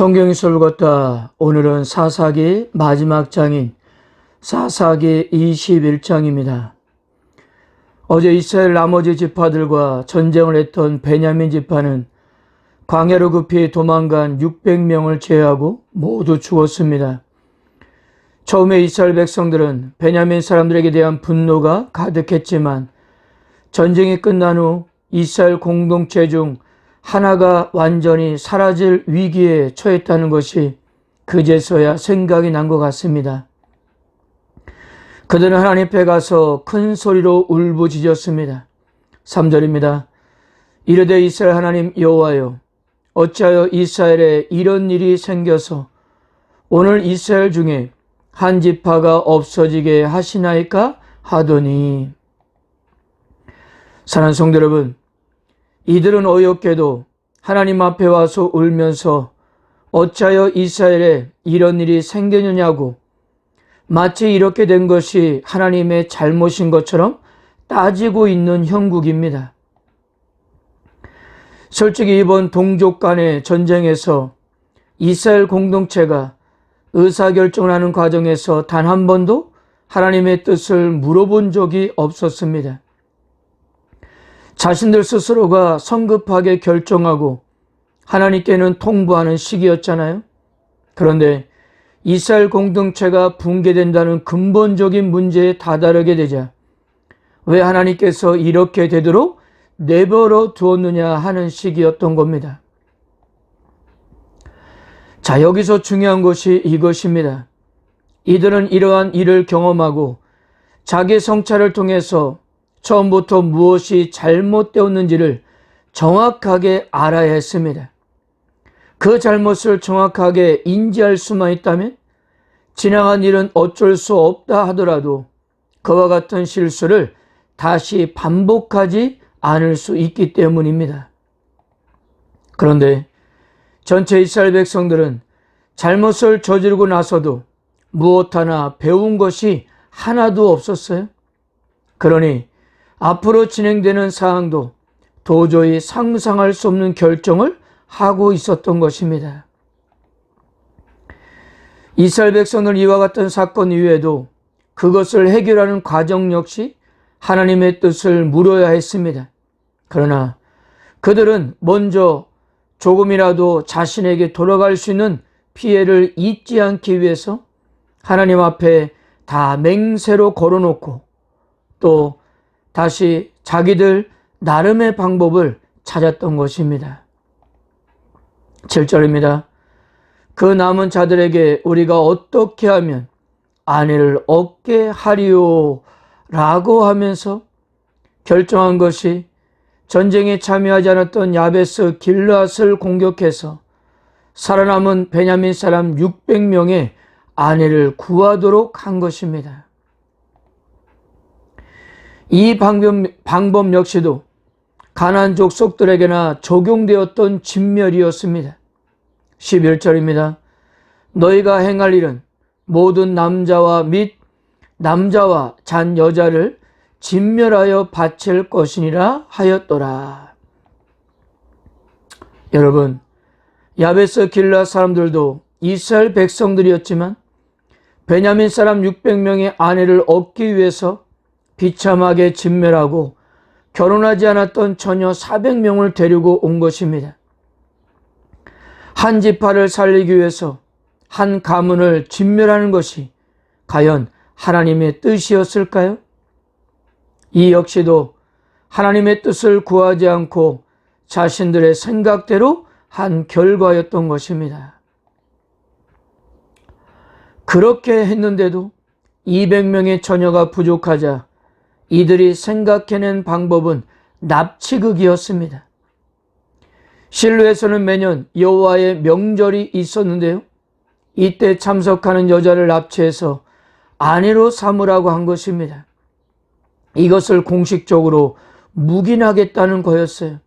성경이 쏠걷다. 오늘은 사사기 마지막 장인 사사기 21장입니다. 어제 이스라엘 나머지 지파들과 전쟁을 했던 베냐민 지파는 광야로 급히 도망간 600명을 제외하고 모두 죽었습니다. 처음에 이스라엘 백성들은 베냐민 사람들에게 대한 분노가 가득했지만 전쟁이 끝난 후 이스라엘 공동체 중 하나가 완전히 사라질 위기에 처했다는 것이 그제서야 생각이 난 것 같습니다. 그들은 하나님 앞에 가서 큰 소리로 울부짖었습니다. 3절입니다. 이르되 이스라엘 하나님 여호와여, 어찌하여 이스라엘에 이런 일이 생겨서 오늘 이스라엘 중에 한 지파가 없어지게 하시나이까 하더니. 사랑하는 성도 여러분, 이들은 어이없게도 하나님 앞에 와서 울면서 어찌하여 이스라엘에 이런 일이 생겼느냐고 마치 이렇게 된 것이 하나님의 잘못인 것처럼 따지고 있는 형국입니다. 솔직히 이번 동족 간의 전쟁에서 이스라엘 공동체가 의사결정을 하는 과정에서 단 한 번도 하나님의 뜻을 물어본 적이 없었습니다. 자신들 스스로가 성급하게 결정하고 하나님께는 통보하는 시기였잖아요. 그런데 이스라엘 공동체가 붕괴된다는 근본적인 문제에 다다르게 되자 왜 하나님께서 이렇게 되도록 내버려 두었느냐 하는 시기였던 겁니다. 자, 여기서 중요한 것이 이것입니다. 이들은 이러한 일을 경험하고 자기 성찰을 통해서 처음부터 무엇이 잘못되었는지를 정확하게 알아야 했습니다. 그 잘못을 정확하게 인지할 수만 있다면 지나간 일은 어쩔 수 없다 하더라도 그와 같은 실수를 다시 반복하지 않을 수 있기 때문입니다. 그런데 전체 이스라엘 백성들은 잘못을 저지르고 나서도 무엇 하나 배운 것이 하나도 없었어요. 그러니 앞으로 진행되는 사항도 도저히 상상할 수 없는 결정을 하고 있었던 것입니다. 이스라엘 백성은 이와 같은 사건 이외에도 그것을 해결하는 과정 역시 하나님의 뜻을 물어야 했습니다. 그러나 그들은 먼저 조금이라도 자신에게 돌아갈 수 있는 피해를 잊지 않기 위해서 하나님 앞에 다 맹세로 걸어놓고 또 다시 자기들 나름의 방법을 찾았던 것입니다. 7절입니다. 그 남은 자들에게 우리가 어떻게 하면 아내를 얻게 하리요 라고 하면서 결정한 것이 전쟁에 참여하지 않았던 야베스 길르앗을 공격해서 살아남은 베냐민 사람 600명의 아내를 구하도록 한 것입니다. 이 방법 역시도 가나안 족속들에게나 적용되었던 진멸이었습니다. 11절입니다. 너희가 행할 일은 모든 남자와 및 남자와 잔 여자를 진멸하여 바칠 것이니라 하였더라. 여러분, 야베스 길르앗 사람들도 이스라엘 백성들이었지만 베냐민 사람 600명의 아내를 얻기 위해서 비참하게 진멸하고 결혼하지 않았던 처녀 400명을 데리고 온 것입니다. 한 지파를 살리기 위해서 한 가문을 진멸하는 것이 과연 하나님의 뜻이었을까요? 이 역시도 하나님의 뜻을 구하지 않고 자신들의 생각대로 한 결과였던 것입니다. 그렇게 했는데도 200명의 처녀가 부족하자 이들이 생각해낸 방법은 납치극이었습니다. 실로에서는 매년 여호와의 명절이 있었는데요. 이때 참석하는 여자를 납치해서 아내로 삼으라고 한 것입니다. 이것을 공식적으로 묵인하겠다는 거였어요.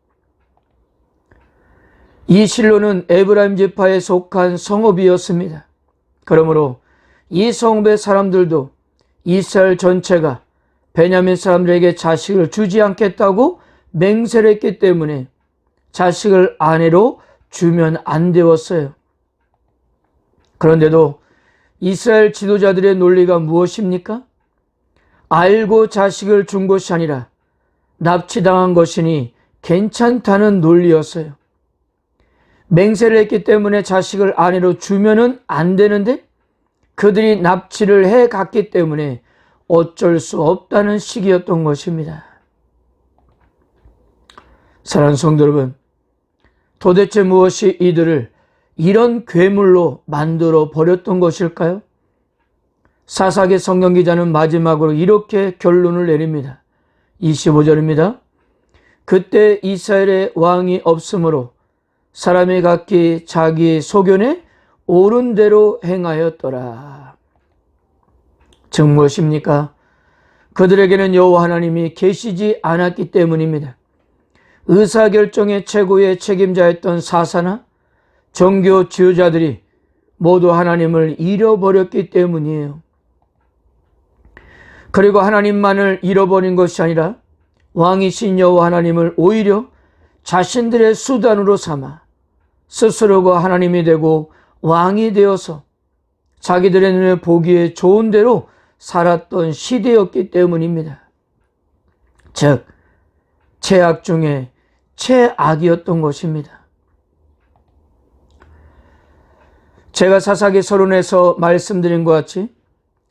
이 실로는 에브라임 지파에 속한 성읍이었습니다. 그러므로 이 성읍의 사람들도 이스라엘 전체가 베냐민 사람들에게 자식을 주지 않겠다고 맹세를 했기 때문에 자식을 아내로 주면 안 되었어요. 그런데도 이스라엘 지도자들의 논리가 무엇입니까? 알고 자식을 준 것이 아니라 납치당한 것이니 괜찮다는 논리였어요. 맹세를 했기 때문에 자식을 아내로 주면은 안 되는데 그들이 납치를 해 갔기 때문에 어쩔 수 없다는 식이었던 것입니다. 사랑하는 성도 여러분, 도대체 무엇이 이들을 이런 괴물로 만들어 버렸던 것일까요? 사사기 성경 기자는 마지막으로 이렇게 결론을 내립니다. 25절입니다. 그때 이스라엘의 왕이 없으므로 사람이 각기 자기 소견에 옳은 대로 행하였더라. 즉 무엇입니까? 그들에게는 여호와 하나님이 계시지 않았기 때문입니다. 의사결정의 최고의 책임자였던 사사나 종교 지도자들이 모두 하나님을 잃어버렸기 때문이에요. 그리고 하나님만을 잃어버린 것이 아니라 왕이신 여호와 하나님을 오히려 자신들의 수단으로 삼아 스스로가 하나님이 되고 왕이 되어서 자기들의 눈에 보기에 좋은 대로 살았던 시대였기 때문입니다. 즉 최악 중에 최악이었던 것입니다. 제가 사사기 서론에서 말씀드린 것 같이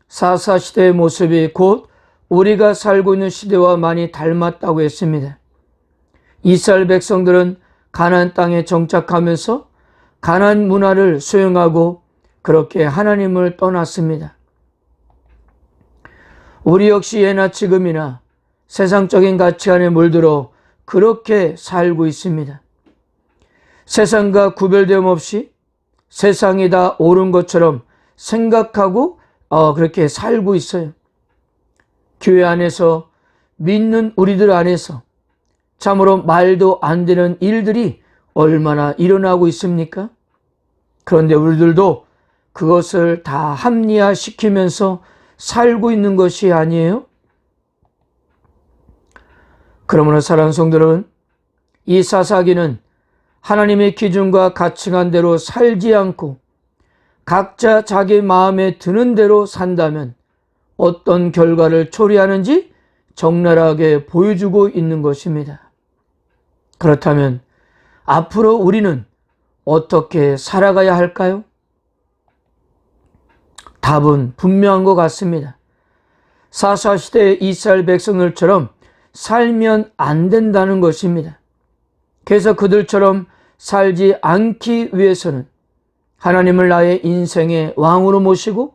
사사시대의 모습이 곧 우리가 살고 있는 시대와 많이 닮았다고 했습니다. 이스라엘 백성들은 가나안 땅에 정착하면서 가나안 문화를 수용하고 그렇게 하나님을 떠났습니다. 우리 역시 예나 지금이나 세상적인 가치관에 물들어 그렇게 살고 있습니다. 세상과 구별됨 없이 세상이 다 옳은 것처럼 생각하고 그렇게 살고 있어요. 교회 안에서 믿는 우리들 안에서 참으로 말도 안 되는 일들이 얼마나 일어나고 있습니까? 그런데 우리들도 그것을 다 합리화시키면서 살고 있는 것이 아니에요? 그러므로 사랑하는 성도 여러분, 이 사사기는 하나님의 기준과 가치관대로 살지 않고 각자 자기 마음에 드는 대로 산다면 어떤 결과를 초래하는지 적나라하게 보여주고 있는 것입니다. 그렇다면 앞으로 우리는 어떻게 살아가야 할까요? 답은 분명한 것 같습니다. 사사시대의 이스라엘 백성들처럼 살면 안 된다는 것입니다. 그래서 그들처럼 살지 않기 위해서는 하나님을 나의 인생의 왕으로 모시고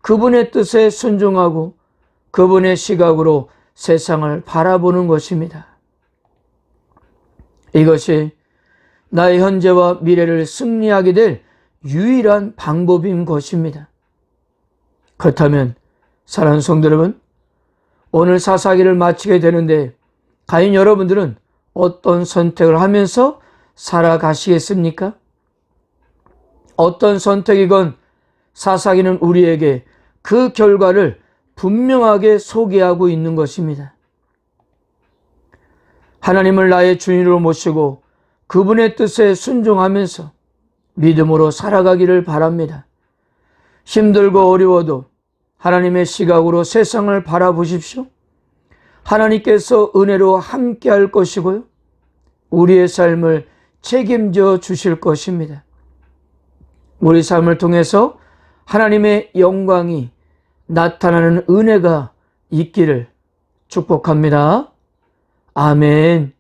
그분의 뜻에 순종하고 그분의 시각으로 세상을 바라보는 것입니다. 이것이 나의 현재와 미래를 승리하게 될 유일한 방법인 것입니다. 그렇다면 사랑하는 성도 여러분, 오늘 사사기를 마치게 되는데 과연 여러분들은 어떤 선택을 하면서 살아가시겠습니까? 어떤 선택이건 사사기는 우리에게 그 결과를 분명하게 소개하고 있는 것입니다. 하나님을 나의 주인으로 모시고 그분의 뜻에 순종하면서 믿음으로 살아가기를 바랍니다. 힘들고 어려워도 하나님의 시각으로 세상을 바라보십시오. 하나님께서 은혜로 함께 할 것이고요. 우리의 삶을 책임져 주실 것입니다. 우리 삶을 통해서 하나님의 영광이 나타나는 은혜가 있기를 축복합니다. 아멘.